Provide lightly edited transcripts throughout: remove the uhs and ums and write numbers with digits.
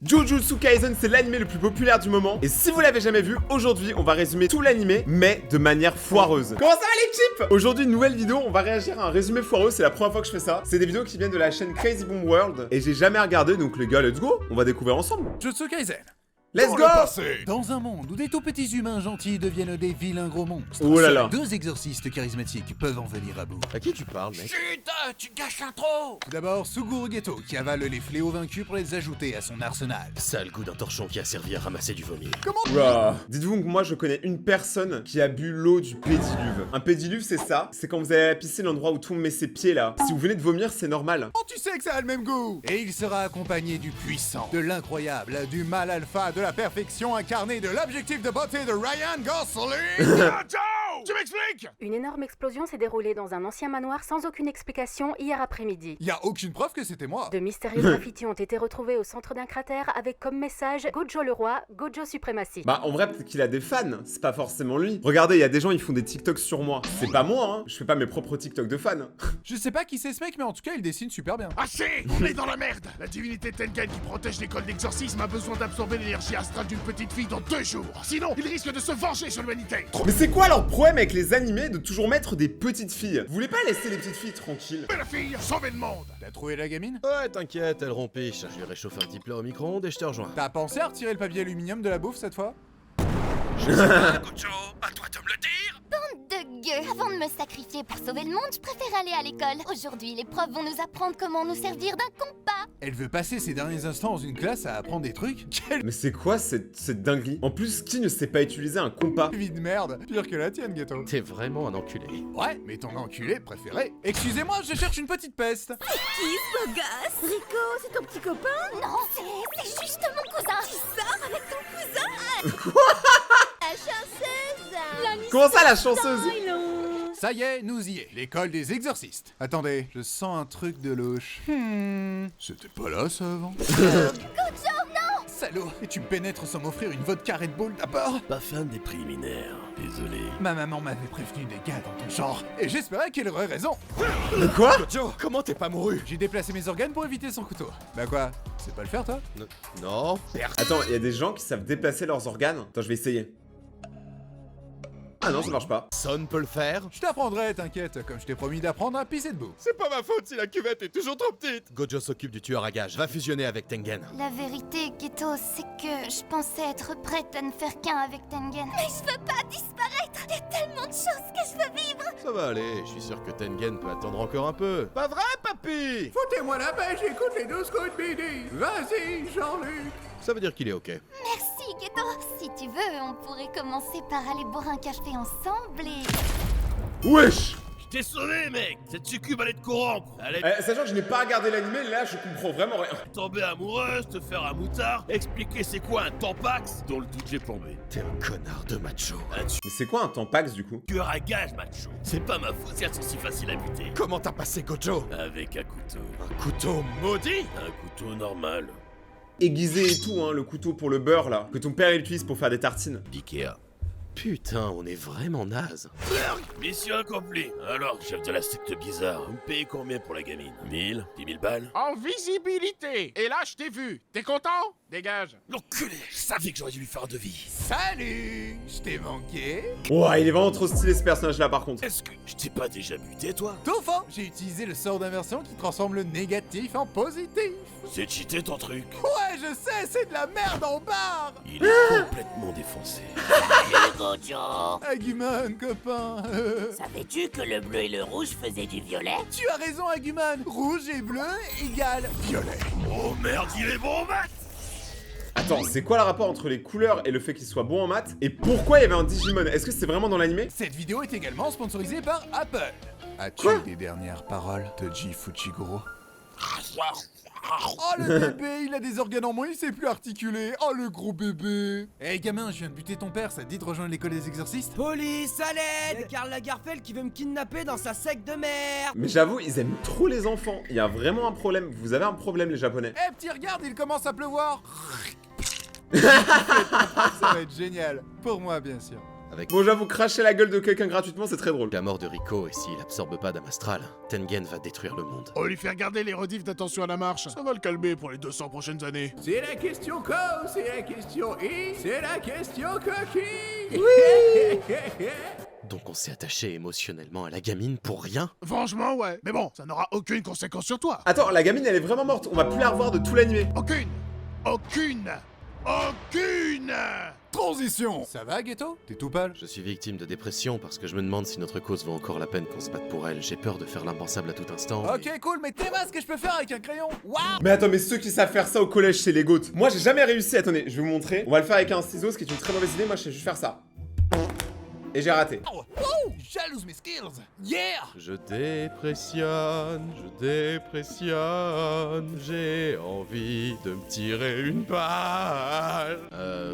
Jujutsu Kaisen, c'est l'anime le plus populaire du moment. Et si vous l'avez jamais vu, aujourd'hui, on va résumer tout l'anime, mais de manière foireuse. Comment ça va les chips? Aujourd'hui, une nouvelle vidéo, on va réagir à un résumé foireux. C'est la première fois que je fais ça. C'est des vidéos qui viennent de la chaîne Crazy Bomb World. Et j'ai jamais regardé, donc les gars, let's go. On va découvrir ensemble. Jujutsu Kaisen. Let's go! Dans un monde où des tout petits humains gentils deviennent des vilains gros monstres, Oh là là. seuls deux exorcistes charismatiques peuvent en venir à bout. À qui tu parles, mec? Chut, tu gâches l'intro. Tout d'abord, Suguru Geto qui avale les fléaux vaincus pour les ajouter à son arsenal. Sale goût d'un torchon qui a servi à ramasser du vomi. Comment Ouah. Dites-vous que moi je connais une personne qui a bu l'eau du pédiluve. Un pédiluve c'est ça, c'est quand vous allez à la piscine, l'endroit où tout le monde met ses pieds là. Si vous venez de vomir c'est normal. Oh, tu sais que ça a le même goût. Et il sera accompagné du puissant, de l'incroyable, du mal alpha, de la perfection incarnée, de l'objectif de beauté de Ryan Gosling. Joe, tu m'expliques? Une énorme explosion s'est déroulée dans un ancien manoir sans aucune explication hier après-midi. Y a aucune preuve que c'était moi. De mystérieux graffitis ont été retrouvés au centre d'un cratère avec comme message Gojo le roi, Gojo suprématie. Bah en vrai peut-être qu'il a des fans, c'est pas forcément lui. Regardez, il y a des gens ils font des TikToks sur moi. C'est pas moi hein, je fais pas mes propres TikToks de fans. Je sais pas qui c'est ce mec, mais en tout cas, il dessine super bien. Assez! On est dans la merde! La divinité Tengen qui protège l'école d'exorcisme a besoin d'absorber l'énergie astrale d'une petite fille dans 2 jours. Sinon, il risque de se venger sur l'humanité. Mais c'est quoi leur problème avec les animés de toujours mettre des petites filles? Vous voulez pas laisser les petites filles tranquilles? Mais la fille, sauver le monde! T'as trouvé la gamine? Ouais, t'inquiète, elle rompiche. Je vais réchauffer un petit plat au micro-ondes et je te rejoins. T'as pensé à retirer le papier aluminium de la bouffe cette fois? Gojo, à toi de me le dire! De gueux. Avant de me sacrifier pour sauver le monde, je préfère aller à l'école. Aujourd'hui, les profs vont nous apprendre comment nous servir d'un compas. Elle veut passer ses derniers instants dans une classe à apprendre des trucs? Quelle Mais c'est quoi cette dinguerie? En plus, qui ne sait pas utiliser un compas? vie de merde. Pire que la tienne, Ghetto. T'es vraiment un enculé. Ouais, mais ton enculé préféré. Excusez-moi, je cherche une petite peste. Qui ce beau gosse? Rico, c'est ton petit copain? Non, c'est juste mon cousin. Tu sors avec ton cousin? Quoi? La chanceuse! Comment ça la chanceuse? Ça y est, nous y est. L'école des exorcistes. Attendez, je sens un truc de louche. C'était pas là, ça, avant? Gojo, non! Salaud! Et tu me pénètres sans m'offrir une vodka Red Bull d'abord? Pas fan des préliminaires, désolé. Ma maman m'avait prévenu des gars dans ton genre. Et j'espérais qu'elle aurait raison. Quoi? Joe, comment t'es pas mouru? J'ai déplacé mes organes pour éviter son couteau. Bah quoi? C'est pas le faire, toi? Non, Attends, il y a des gens qui savent déplacer leurs organes? Attends, je vais essayer. Ah non, ça marche pas. Son peut le faire. Je t'apprendrai, t'inquiète, comme je t'ai promis d'apprendre à pisser debout. C'est pas ma faute si la cuvette est toujours trop petite. Gojo s'occupe du tueur à gages. Va fusionner avec Tengen. La vérité, Geto, c'est que je pensais être prête à ne faire qu'un avec Tengen. Mais je veux pas disparaître! Il y a tellement de choses que je veux vivre! Ça va aller, je suis sûr que Tengen peut attendre encore un peu. Pas vrai, papy? Foutez-moi la paix, j'écoute les 12 coups de midi. Vas-y, Jean-Luc. Ça veut dire qu'il est ok. Merci, Geto! Si tu veux, on pourrait commencer par aller boire un café ensemble et... Wesh! Je t'ai sauvé, mec! Cette succube allait te corrompre! Elle Sachant que je n'ai pas regardé l'animé, là je comprends vraiment rien. tomber amoureuse, te faire un moutard, expliquer c'est quoi un tampax, dont le doute j'ai plombé. T'es un connard de macho. Un Mais c'est quoi un tampax du coup? tueur à gage, macho. C'est pas ma faute si elles sont si faciles à buter. Comment t'as passé, Gojo? Avec un couteau. Un couteau maudit? Un couteau normal. Aiguisé et tout, hein, le couteau pour le beurre là, que ton père il utilise pour faire des tartines. D'Ikea. Putain, on est vraiment naze. Mission accomplie. Alors, chef de la secte bizarre, vous me payez combien pour la gamine? 1000? 10 000 balles? En visibilité. Et là, je t'ai vu. T'es content? Dégage. L'enculé! Je savais que j'aurais dû lui faire un devis. Salut! Je t'ai manqué. Ouah, il est vraiment trop stylé ce personnage là par contre. Est-ce que je t'ai pas déjà buté, toi? Tout faux! J'ai utilisé le sort d'inversion qui transforme le négatif en positif. C'est cheaté ton truc. Ouais, je sais, c'est de la merde en barre! Il est complètement défoncé. Gojo, Agumon, copain. savais-tu que le bleu et le rouge faisaient du violet? Tu as raison, Agumon. Rouge et bleu égale violet. Oh merde, il est bon, Matt! Attends, c'est quoi le rapport entre les couleurs et le fait qu'il soit bon en maths? Et pourquoi il y avait un Digimon? Est-ce que c'est vraiment dans l'animé? Cette vidéo est également sponsorisée par Apple. As-tu Quoi des dernières paroles, Toji Fuchiguro? Oh le bébé, il a des organes en moins, il sait plus articuler. Oh le gros bébé. Hey gamin, je viens de buter ton père, ça te dit de rejoindre l'école des exorcistes? Police, à l'aide! Y'a Karl Lagerfeld qui veut me kidnapper dans sa secte de merde! Mais j'avoue, ils aiment trop les enfants. Il y a vraiment un problème. Vous avez un problème les japonais. Eh petit regarde, il commence à pleuvoir. Ça va être génial. Pour moi bien sûr. Avec Bon, j'avoue, cracher la gueule de quelqu'un gratuitement, c'est très drôle. la mort de Rico, et s'il absorbe pas d'âme astrale, Tengen va détruire le monde. On lui fait regarder les rediffs d'Attention à la marche. Ça va le calmer pour les 200 prochaines années. C'est la question co, c'est la question i, c'est la question coquille. Donc on s'est attaché émotionnellement à la gamine pour rien? Franchement, ouais. Mais bon, ça n'aura aucune conséquence sur toi. Attends, la gamine, elle est vraiment morte. On va plus la revoir de tout l'animé. Aucune. Aucune. Aucune. Transition. Ça va, Ghetto? T'es tout pâle? Je suis victime de dépression parce que je me demande si notre cause vaut encore la peine qu'on se batte pour elle. J'ai peur de faire l'impensable à tout instant. Ok, cool, mais t'es ce que je peux faire avec un crayon? Waouh! Mais attends, mais ceux qui savent faire ça au collège, c'est les goats. Moi, j'ai jamais réussi. Attendez, je vais vous montrer. On va le faire avec un ciseau, ce qui est une très mauvaise idée. Moi, je sais juste faire ça. Et j'ai raté. Wow! Jalouse mes skills! Yeah! Je dépressionne, j'ai envie de me tirer une balle.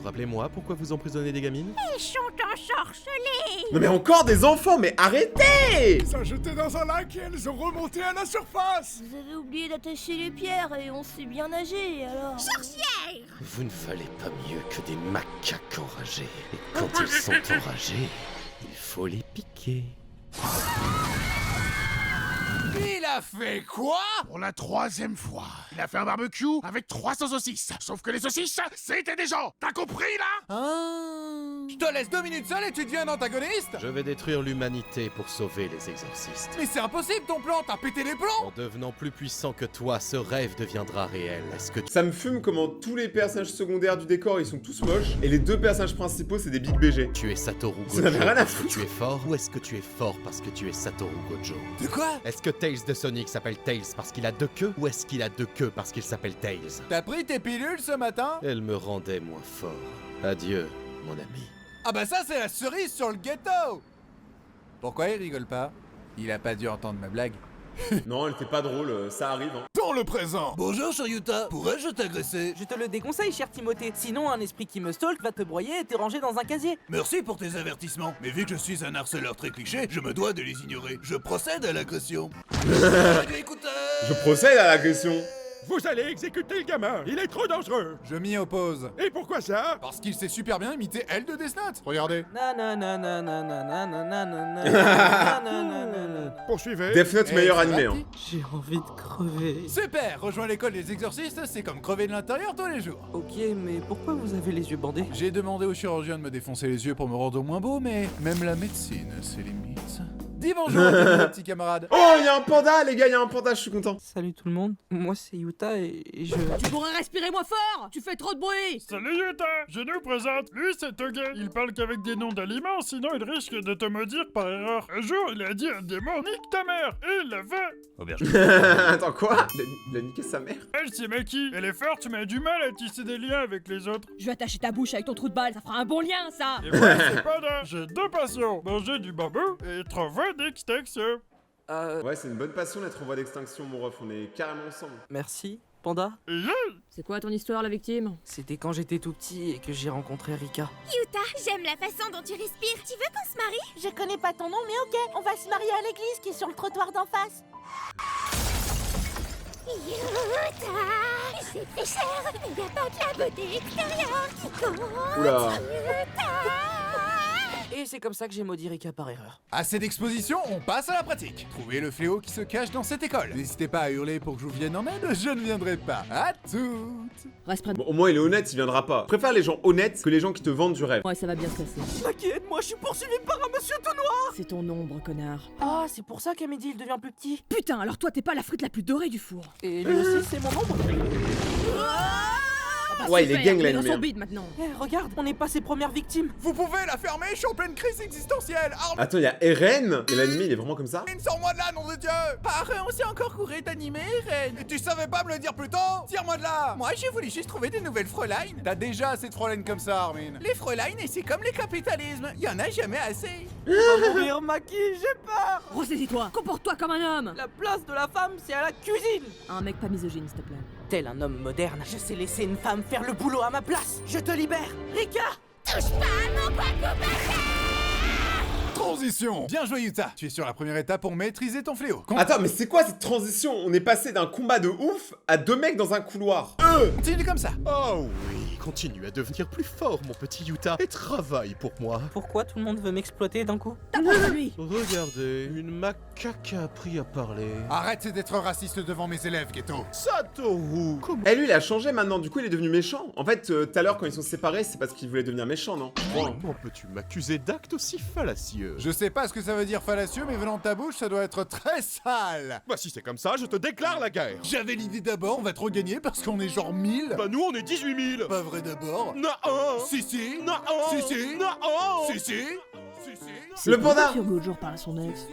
Rappelez-moi pourquoi vous emprisonnez des gamines? Ils sont ensorcelés. Non mais encore des enfants, mais arrêtez! Ils sont jetés dans un lac et elles ont remonté à la surface! Vous avez oublié d'attacher les pierres et on sait bien nager, alors... Sorcière! Vous ne valez pas mieux que des macaques enragés. Et quand ils sont enragés, il faut les piquer. Il a fait quoi? Pour la 3e fois, il a fait un barbecue avec 300 saucisses. Sauf que les saucisses, c'était des gens. T'as compris là? Ah. Je te laisse 2 minutes seul et tu deviens un antagoniste? Je vais détruire l'humanité pour sauver les exorcistes. Mais c'est impossible ton plan, t'as pété les plombs! En devenant plus puissant que toi, ce rêve deviendra réel. Est-ce que tu... Ça me fume comment tous les personnages secondaires du décor, ils sont tous moches. Et les 2 personnages principaux, c'est des Big BG. Tu es Satoru Ça Gojo n'avait rien à parce que foutre. tu es fort ou est-ce que tu es fort parce que tu es Satoru Gojo? De quoi? Est-ce que Tails de Sonic s'appelle Tails parce qu'il a 2 queues ou est-ce qu'il a 2 queues parce qu'il s'appelle Tails? T'as pris tes pilules ce matin? Elle me rendait moins fort. Adieu, mon ami. Ah bah ça c'est la cerise sur le ghetto! Pourquoi il rigole pas? Il a pas dû entendre ma blague. Non, elle était pas drôle, ça arrive. Hein. Dans le présent! Bonjour Shoryuta, pourrais-je t'agresser? Je te le déconseille, cher Timothée. Sinon, un esprit qui me stalk va te broyer et te ranger dans un casier. Merci pour tes avertissements, mais vu que je suis un harceleur très cliché, je me dois de les ignorer. Je procède à l'agression. Je procède à l'agression. Vous allez exécuter le gamin, il est trop dangereux. Je m'y oppose. Et pourquoi ça? Parce qu'il sait super bien imiter elle de Death Note. Regardez. Poursuivez. Death Note, meilleur animé. Hein. J'ai envie de crever. Super! Rejoins l'école des exorcistes, c'est comme crever de l'intérieur tous les jours. Ok, mais pourquoi vous avez les yeux bandés? J'ai demandé au chirurgien de me défoncer les yeux pour me rendre moins beau, mais même la médecine, c'est limite. Dis bonjour à tes petits camarades. Oh, il y a un panda, les gars, il y a un panda, je suis content. Salut tout le monde, moi c'est Yuta et je... Tu pourrais respirer moins fort. Tu fais trop de bruit. Salut Yuta, je nous présente, lui c'est Toge. Il parle qu'avec des noms d'aliments, sinon il risque de te maudire par erreur. Un jour, il a dit à un démon, nique ta mère, et il l'a fait. Attends, quoi? Il a niqué sa mère? Elle c'est Maki, elle est forte mais a du mal à tisser des liens avec les autres. Je vais attacher ta bouche avec ton trou de balle. Ça fera un bon lien, ça. Et moi c'est Panda, j'ai 2 passions, manger du bambou et être en voie d'extinction. Ouais, c'est une bonne passion d'être en voie d'extinction, mon ref, on est carrément ensemble. Merci, Panda. C'est quoi ton histoire, la victime? C'était quand j'étais tout petit et que j'ai rencontré Rika. Yuta, j'aime la façon dont tu respires. Tu veux qu'on se marie? Je connais pas ton nom, mais ok, on va se marier à l'église qui est sur le trottoir d'en face. Yuta, c'est très cher. Il n'y a pas que la beauté extérieure qui compte. Oula. Yuta. Et c'est comme ça que j'ai maudit Rika par erreur. Assez d'exposition, on passe à la pratique. Trouvez le fléau qui se cache dans cette école. N'hésitez pas à hurler pour que je vous vienne en aide, je ne viendrai pas. À toutes. Reste près de Bon, au moins, il est honnête, il viendra pas. Je préfère les gens honnêtes que les gens qui te vendent du rêve. moi et ça va bien se passer. Maki, aide-moi, je suis poursuivi par un monsieur tout noir. C'est ton ombre, connard. Ah, c'est pour ça qu'à midi il devient plus petit. Putain, alors toi t'es pas la frite la plus dorée du four. Et lui aussi, c'est mon ombre. Ouais, il est gang, là, l'animé, dans son hein. bide maintenant. Eh, regarde, on n'est pas ses premières victimes. Vous pouvez la fermer, je suis en pleine crise existentielle. Attends, il y a Eren. Et l'animé, il est vraiment comme ça? Sors-moi de là, nom de Dieu! Arrête, on s'est encore couru d'animer, Ren! Et tu savais pas me le dire plus tôt? Tire-moi de là! Moi, j'ai voulu juste trouver des nouvelles Fräulein. T'as déjà assez de Fräulein comme ça, Armin. Les Fräulein, et c'est comme les capitalismes, y en a jamais assez. Je vais mourir, Maki, j'ai peur. Ressaisis-toi, comporte-toi comme un homme. La place de la femme, c'est à la cuisine. Un mec pas misogyne, s'il te plaît. Tel un homme moderne, je sais laisser une femme faire le boulot à ma place. Je te libère, Rika. Touche pas à mon coco. Transition! Bien joué, Yuta! Tu es sur la première étape pour maîtriser ton fléau. Attends, mais c'est quoi cette transition? On est passé d'un combat de ouf à 2 mecs dans un couloir. Continue comme ça! Oh oui, Continue à devenir plus fort, mon petit Yuta, et travaille pour moi. Pourquoi tout le monde veut m'exploiter d'un coup? lui. Regardez, une macaque a appris à parler. Arrête d'être raciste devant mes élèves, Geto. Satoru, comment... Eh lui il a changé maintenant, du coup il est devenu méchant. En fait, tout à l'heure quand ils sont séparés, c'est parce qu'il voulait devenir méchant, non? Comment peux-tu m'accuser d'actes aussi fallacieux? Je sais pas ce que ça veut dire fallacieux, mais venant de ta bouche, ça doit être très sale. Bah si c'est comme ça, je te déclare la guerre. J'avais l'idée d'abord, on va trop gagner parce qu'on est genre 1000. Bah nous on est 18 000. Pas vrai d'abord. Non. Si si. Non. Si si. Non. Si si. Si si. Le panda. Gojo parle à son ex.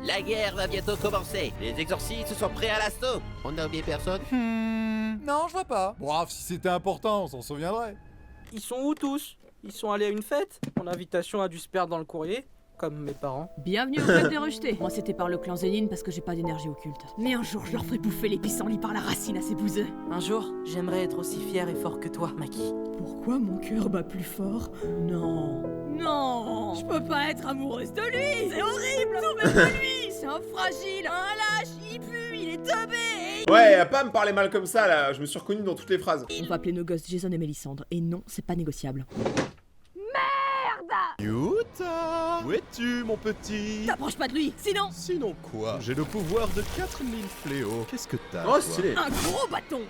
La guerre va bientôt commencer. Les exorcistes sont prêts à l'assaut. On n'a oublié personne. Non, je vois pas. Bref, si c'était important, on s'en souviendrait. Ils sont où tous? Ils sont allés à une fête? Mon invitation a dû se perdre dans le courrier, comme mes parents. Bienvenue au club des rejetés. Moi, c'était par le clan Zéline parce que j'ai pas d'énergie occulte. Mais un jour, je leur ferai bouffer les pissenlits par la racine à ces bouseux. Un jour, j'aimerais être aussi fier et fort que toi, Maki. Pourquoi mon cœur bat plus fort? Non. Non, je peux pas être amoureuse de lui. C'est horrible. Non, même de lui. C'est un fragile, un lâche. Il pue, il est teubé. Ouais, à pas me parler mal comme ça là, je me suis reconnu dans toutes les phrases. On va appeler nos gosses Jason et Mélissandre. Et non, c'est pas négociable. Yuta, où es-tu, mon petit? T'approches pas de lui, sinon. Sinon quoi? J'ai le pouvoir de 4000 fléaux. Qu'est-ce que t'as? Oh stylé. Un gros bâton.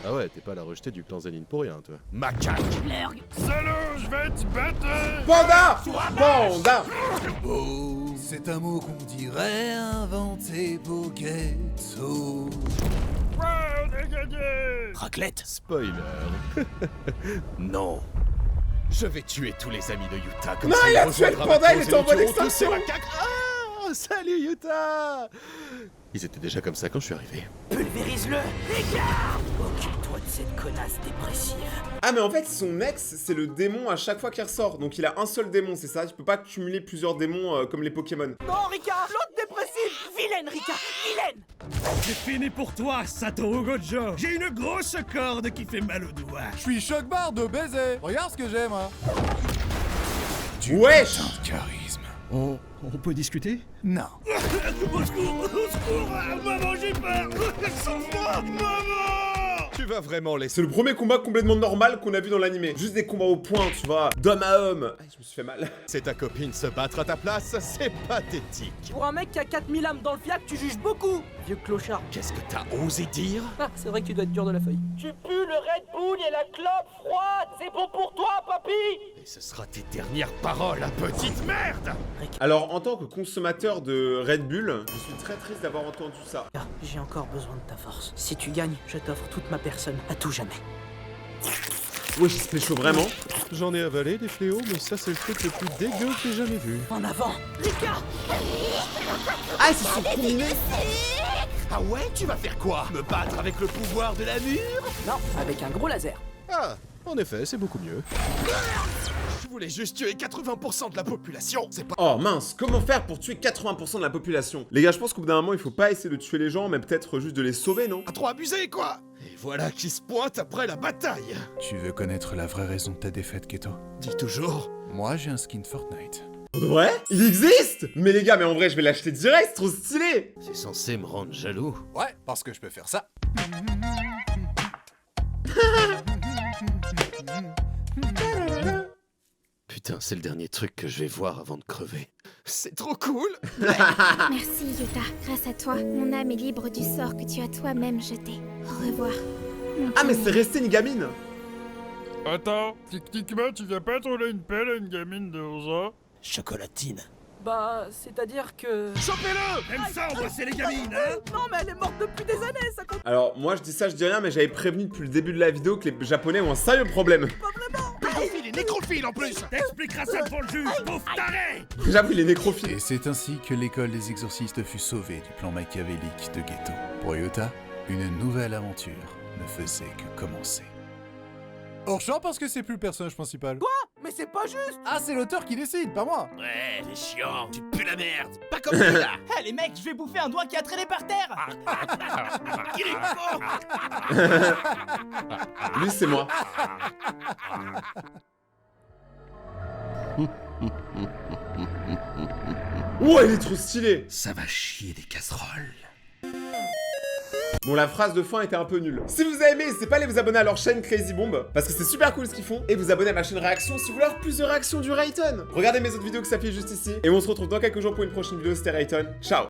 Ah ouais, t'es pas la rejetée du clan Zéline pour rien, toi. Macaque. Lergue. Salaud, je vais te battre. Panda. Panda. Oh, c'est un mot qu'on dirait inventé pour Geto. Ouais, on a gagné. Raclette. Spoiler. Non. Je vais tuer tous les amis de Yuta comme Non, ça. il a tué le panda, il était en mode extinction. Ah, salut Yuta. Ils étaient déjà comme ça quand je suis arrivé. Pulvérise-le. Regarde. Occupe-toi de cette connasse dépressive. Ah mais en fait son ex c'est le démon à chaque fois qu'il ressort. Donc il a un seul démon, c'est ça? Il peut pas cumuler plusieurs démons comme les Pokémon. Non, Rika, l'autre dépressive. Vilaine, Rika, vilaine. C'est fini pour toi, Satoru Gojo. J'ai une grosse corde qui fait mal aux doigts. Je suis choc-barre de baiser. Regarde ce que j'ai, moi. Wesh. Charisme. On peut discuter? Non. Au secours, maman, j'ai peur. Sauve-moi, maman. Tu vas vraiment laisser... C'est le premier combat complètement normal qu'on a vu dans l'animé. Juste des combats au point, tu vois, d'homme à homme. Ah, je me suis fait mal. C'est ta copine se battre à ta place, c'est pathétique. Pour un mec qui a 4000 âmes dans le fiac, tu juges beaucoup. Vieux clochard. Qu'est-ce que t'as osé dire? Ah, c'est vrai que tu dois être dur de la feuille. Tu pues le Red Bull et la clope froide. C'est bon pour toi, papy. Et ce sera tes dernières paroles, petite merde. Alors en tant que consommateur de Red Bull, je suis très triste d'avoir entendu ça. Ah, j'ai encore besoin de ta force. Si tu gagnes, je t'offre toute ma personne, à tout jamais. Wesh, il se fait chaud vraiment. J'en ai avalé des fléaux, mais ça c'est le truc le plus dégueu que j'ai jamais vu. En avant, Rika. Ah, ils se sont combinés. Ah ouais, tu vas faire quoi? Me battre avec le pouvoir de la mûre? Non, avec un gros laser. Ah, en effet, c'est beaucoup mieux. Je voulais juste tuer 80% de la population, c'est pas... Oh mince, comment faire pour tuer 80% de la population? Les gars, je pense qu'au bout d'un moment, il faut pas essayer de tuer les gens, mais peut-être juste de les sauver, non? À trop abusé, quoi. Et voilà qui se pointe après la bataille. Tu veux connaître la vraie raison de ta défaite, Geto? Dis toujours. Moi, j'ai un skin Fortnite. Pour de vrai? Il existe? Mais les gars, mais en vrai, je vais l'acheter direct, c'est trop stylé. C'est censé me rendre jaloux. Ouais, parce que je peux faire ça. Putain, c'est le dernier truc que je vais voir avant de crever. C'est trop cool. Merci, Yuta. Grâce à toi, mon âme est libre du sort que tu as toi-même jeté. Au revoir. Ah mais c'est resté une gamine. Attends, techniquement, tu viens pas tourner une pelle à une gamine de 11 ans? Chocolatine. Bah, c'est-à-dire que... Chopez-le. Même ça, on voit c'est les gamines, hein. Non, mais elle est morte depuis des années, ça compte Alors moi je dis ça, je dis rien, mais j'avais prévenu depuis le début de la vidéo que les japonais ont un sérieux problème. Pédophile et nécrophile en plus. T'expliqueras ça devant le juge, pauvre taré. J'avoue, il est nécrophile. Et c'est ainsi que l'école des exorcistes fut sauvée du plan machiavélique de Geto. Pour Yuta, une nouvelle aventure ne faisait que commencer. Hors champ parce que c'est plus le personnage principal. Quoi? Mais c'est pas juste. Ah, c'est l'auteur qui décide, pas moi. Ouais, c'est chiant, tu pues la merde. Pas comme lui, là. Eh les mecs, je vais bouffer un doigt qui a traîné par terre. Il est con. Lui c'est moi. Oh, il est trop stylé. Ça va chier des casseroles. Bon, la phrase de fin était un peu nulle. Si vous avez aimé, n'hésitez pas à aller vous abonner à leur chaîne Crazy Bomb, parce que c'est super cool ce qu'ils font, et vous abonner à ma chaîne Réaction si vous voulez avoir plus de réactions du Rayton. Regardez mes autres vidéos qui s'affichent juste ici, et on se retrouve dans quelques jours pour une prochaine vidéo. C'était Rayton, ciao.